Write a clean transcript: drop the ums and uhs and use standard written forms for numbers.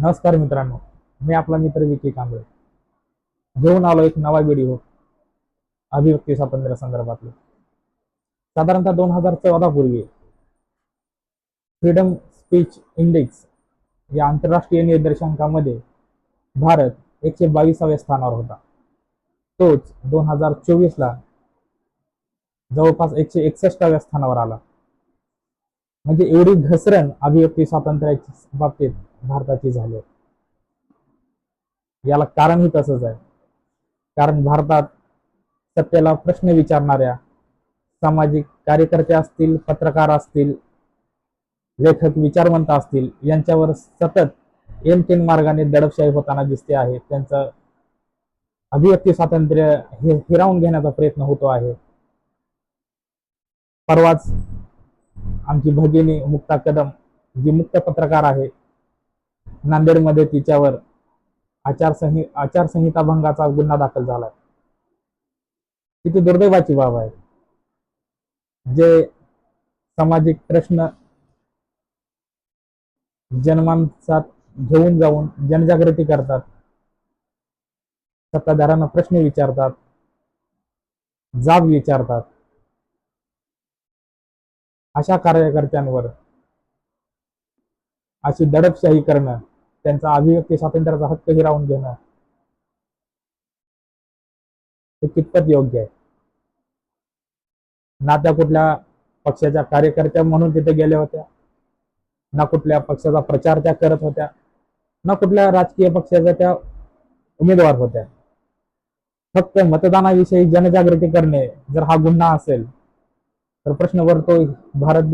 नमस्कार मित्रांनो, मी आपला मित्र विकी कांबळे घेऊन आलो एक नवा व्हिडिओ अभिव्यक्ती स्वातंत्र्य संदर्भातला. साधारणतः 2014 पूर्वी फ्रीडम स्पीच इंडेक्स या आंतरराष्ट्रीय निर्देशांकामध्ये भारत 122व्या स्थानावर होता. तोच 2024ला जवळपास 161व्या स्थानावर आला. म्हणजे एवढी घसरण अभिव्यक्ती स्वातंत्र्याच्या बाबतीत भारताची झाली. याला कारणही तसंच आहे. कारण भारतात सत्तेला प्रश्न विचारणाऱ्या सामाजिक कार्यकर्ते असतील, पत्रकार असतील, लेखक विचारवंत असतील, यांच्यावर सतत एमतेन मार्गाने दडपशाही होताना दिसते आहे. त्यांचं अभिव्यक्ती स्वातंत्र्य हे हिरावून घेण्याचा प्रयत्न होतो आहे. परवाच आमची भगिनी मुक्ता कदम, जी मुक्त पत्रकार आहे, नांदेडमध्ये तिच्यावर आचारसंहिता भंगाचा गुन्हा दाखल झाला. किती दुर्दैवाची बाब आहे. जे सामाजिक प्रश्न जनमानसात घेऊन जाऊन जनजागृती करतात, सत्ताधाऱ्यांना प्रश्न विचारतात, जाब विचारतात, अशा कार्यकर्त्यांवर अशी दडपशाही करणं, त्यांचा अभिव्यक्ती स्वातंत्र्याचा हक्क हिरावून घेणं हे कितपत योग्य आहे? ना त्या कुठल्या पक्षाच्या कार्यकर्त्या म्हणून तिथे गेल्या होत्या, ना कुठल्या पक्षाचा प्रचार त्या करत होत्या, ना कुठल्या राजकीय पक्षाच्या त्या उमेदवार होत्या. फक्त मतदानाविषयी जनजागृती करणे जर हा गुन्हा असेल तर प्रश्न पडतो, भारत